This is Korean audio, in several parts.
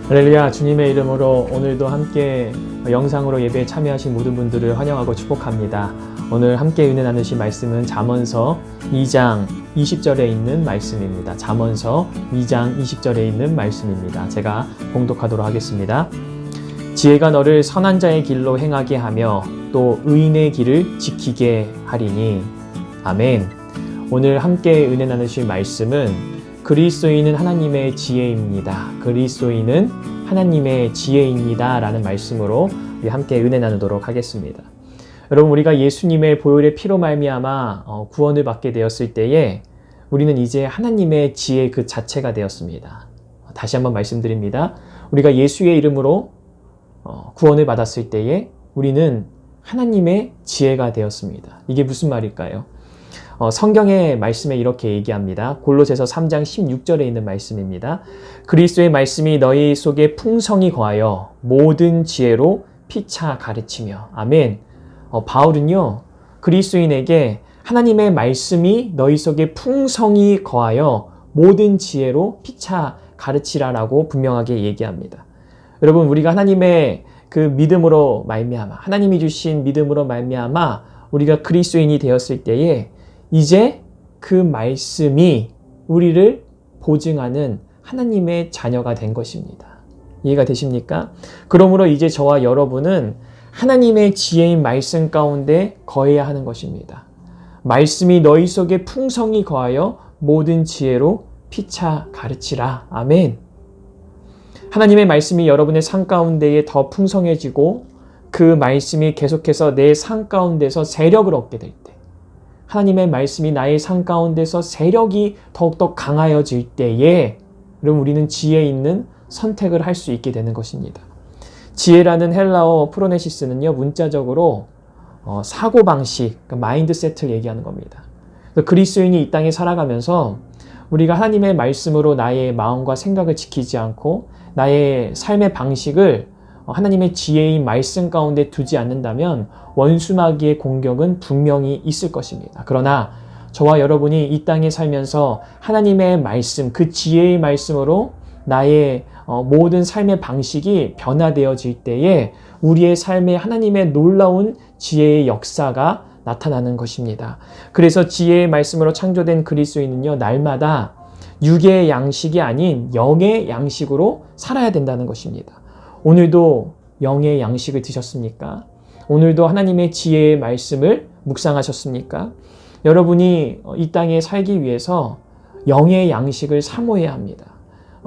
할렐루야. 주님의 이름으로 오늘도 함께 영상으로 예배에 참여하신 모든 분들을 환영하고 축복합니다. 오늘 함께 은혜 나누실 말씀은 잠언서 2장 20절에 있는 말씀입니다. 잠언서 2장 20절에 있는 말씀입니다. 제가 봉독하도록 하겠습니다. 지혜가 너를 선한 자의 길로 행하게 하며 또 의인의 길을 지키게 하리니. 아멘. 오늘 함께 은혜 나누실 말씀은 그리스도인은 하나님의 지혜입니다. 그리스도인은 하나님의 지혜입니다. 라는 말씀으로 우리 함께 은혜 나누도록 하겠습니다. 여러분, 우리가 예수님의 보혈의 피로 말미암아 구원을 받게 되었을 때에 우리는 이제 하나님의 지혜 그 자체가 되었습니다. 다시 한번 말씀드립니다. 우리가 예수의 이름으로 구원을 받았을 때에 우리는 하나님의 지혜가 되었습니다. 이게 무슨 말일까요? 성경의 말씀에 이렇게 얘기합니다. 골로새서 3장 16절에 있는 말씀입니다. 그리스도의 말씀이 너희 속에 풍성히 거하여 모든 지혜로 피차 가르치며. 아멘. 바울은요, 그리스도인에게 하나님의 말씀이 너희 속에 풍성히 거하여 모든 지혜로 피차 가르치라라고 분명하게 얘기합니다. 여러분, 우리가 하나님의 그 믿음으로 말미암아, 하나님이 주신 믿음으로 말미암아 우리가 그리스도인이 되었을 때에 이제 그 말씀이 우리를 보증하는 하나님의 자녀가 된 것입니다. 이해가 되십니까? 그러므로 이제 저와 여러분은 하나님의 지혜인 말씀 가운데 거해야 하는 것입니다. 말씀이 너희 속에 풍성히 거하여 모든 지혜로 피차 가르치라. 아멘. 하나님의 말씀이 여러분의 삶 가운데에 더 풍성해지고 그 말씀이 계속해서 내 삶 가운데서 세력을 얻게 될 때, 하나님의 말씀이 나의 삶 가운데서 세력이 더욱더 강하여질 때에 그럼 우리는 지혜 있는 선택을 할 수 있게 되는 것입니다. 지혜라는 헬라어 프로네시스는요, 문자적으로 사고방식, 그러니까 마인드셋을 얘기하는 겁니다. 그리스도인이 이 땅에 살아가면서 우리가 하나님의 말씀으로 나의 마음과 생각을 지키지 않고 나의 삶의 방식을 하나님의 지혜인 말씀 가운데 두지 않는다면 원수마귀의 공격은 분명히 있을 것입니다. 그러나 저와 여러분이 이 땅에 살면서 하나님의 말씀, 그 지혜의 말씀으로 나의 모든 삶의 방식이 변화되어질 때에 우리의 삶에 하나님의 놀라운 지혜의 역사가 나타나는 것입니다. 그래서 지혜의 말씀으로 창조된 그리스도인은요, 날마다 육의 양식이 아닌 영의 양식으로 살아야 된다는 것입니다. 오늘도 영의 양식을 드셨습니까? 오늘도 하나님의 지혜의 말씀을 묵상하셨습니까? 여러분이 이 땅에 살기 위해서 영의 양식을 사모해야 합니다.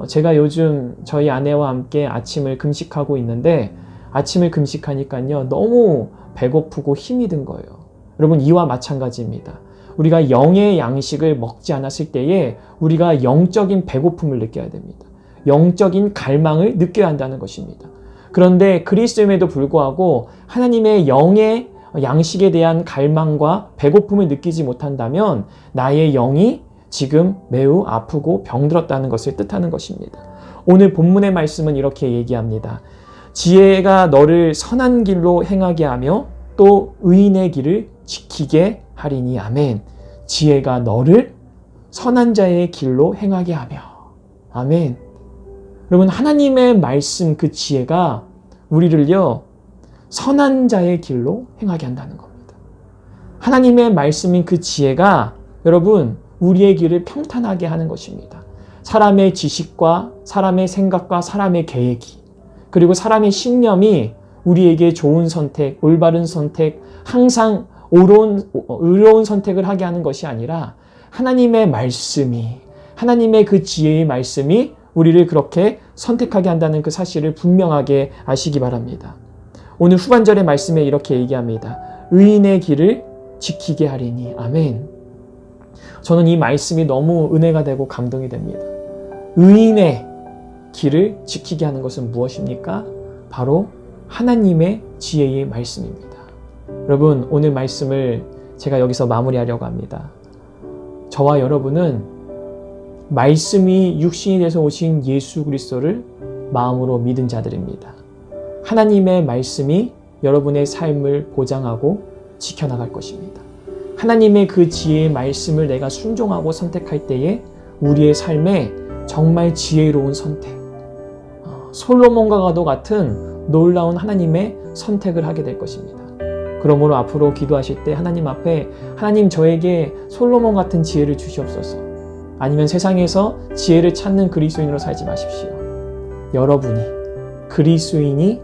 제가 요즘 저희 아내와 함께 아침을 금식하고 있는데 아침을 금식하니까요, 너무 배고프고 힘이 든 거예요. 여러분, 이와 마찬가지입니다. 우리가 영의 양식을 먹지 않았을 때에 우리가 영적인 배고픔을 느껴야 됩니다. 영적인 갈망을 느껴야 한다는 것입니다. 그런데 그리스도임에도 불구하고 하나님의 영의 양식에 대한 갈망과 배고픔을 느끼지 못한다면 나의 영이 지금 매우 아프고 병들었다는 것을 뜻하는 것입니다. 오늘 본문의 말씀은 이렇게 얘기합니다. 지혜가 너를 선한 길로 행하게 하며 또 의인의 길을 지키게 하리니. 아멘. 지혜가 너를 선한 자의 길로 행하게 하며. 아멘. 여러분, 하나님의 말씀 그 지혜가 우리를요, 선한 자의 길로 행하게 한다는 겁니다. 하나님의 말씀인 그 지혜가 여러분, 우리의 길을 평탄하게 하는 것입니다. 사람의 지식과 사람의 생각과 사람의 계획이, 그리고 사람의 신념이 우리에게 좋은 선택, 올바른 선택, 항상 의로운 선택을 하게 하는 것이 아니라 하나님의 말씀이, 하나님의 그 지혜의 말씀이 우리를 그렇게 선택하게 한다는 그 사실을 분명하게 아시기 바랍니다. 오늘 후반절의 말씀에 이렇게 얘기합니다. 의인의 길을 지키게 하리니. 아멘. 저는 이 말씀이 너무 은혜가 되고 감동이 됩니다. 의인의 길을 지키게 하는 것은 무엇입니까? 바로 하나님의 지혜의 말씀입니다. 여러분, 오늘 말씀을 제가 여기서 마무리하려고 합니다. 저와 여러분은 말씀이 육신이 돼서 오신 예수 그리스도를 마음으로 믿은 자들입니다. 하나님의 말씀이 여러분의 삶을 보장하고 지켜나갈 것입니다. 하나님의 그 지혜의 말씀을 내가 순종하고 선택할 때에 우리의 삶에 정말 지혜로운 선택, 솔로몬과도 같은 놀라운 하나님의 선택을 하게 될 것입니다. 그러므로 앞으로 기도하실 때 하나님 앞에 하나님 저에게 솔로몬 같은 지혜를 주시옵소서. 아니면 세상에서 지혜를 찾는 그리스도인으로 살지 마십시오. 여러분이 그리스도인이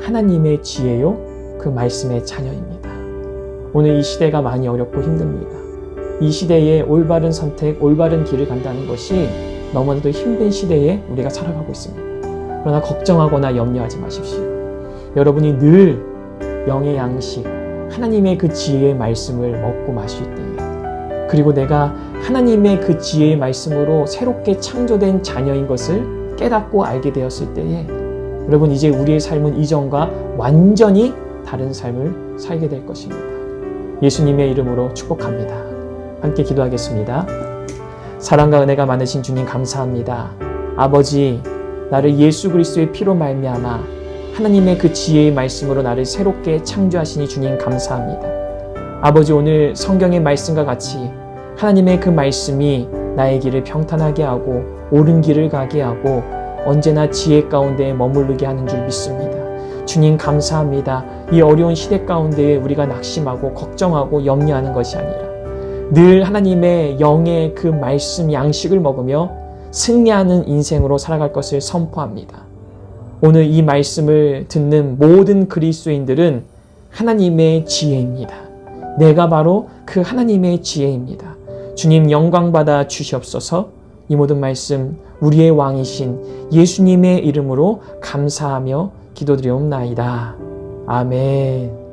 하나님의 지혜요 그 말씀의 자녀입니다. 오늘 이 시대가 많이 어렵고 힘듭니다. 이 시대에 올바른 선택, 올바른 길을 간다는 것이 너무나도 힘든 시대에 우리가 살아가고 있습니다. 그러나 걱정하거나 염려하지 마십시오. 여러분이 늘 영의 양식, 하나님의 그 지혜의 말씀을 먹고 마실 때에, 그리고 내가 하나님의 그 지혜의 말씀으로 새롭게 창조된 자녀인 것을 깨닫고 알게 되었을 때에 여러분 이제 우리의 삶은 이전과 완전히 다른 삶을 살게 될 것입니다. 예수님의 이름으로 축복합니다. 함께 기도하겠습니다. 사랑과 은혜가 많으신 주님 감사합니다. 아버지, 나를 예수 그리스도의 피로 말미암아 하나님의 그 지혜의 말씀으로 나를 새롭게 창조하시니 주님 감사합니다. 아버지, 오늘 성경의 말씀과 같이 하나님의 그 말씀이 나의 길을 평탄하게 하고 옳은 길을 가게 하고 언제나 지혜 가운데 머무르게 하는 줄 믿습니다. 주님 감사합니다. 이 어려운 시대 가운데 우리가 낙심하고 걱정하고 염려하는 것이 아니라 늘 하나님의 영의 그 말씀 양식을 먹으며 승리하는 인생으로 살아갈 것을 선포합니다. 오늘 이 말씀을 듣는 모든 그리스도인들은 하나님의 지혜입니다. 내가 바로 그 하나님의 지혜입니다. 주님 영광 받아 주시옵소서. 이 모든 말씀 우리의 왕이신 예수님의 이름으로 감사하며 기도드리옵나이다. 아멘.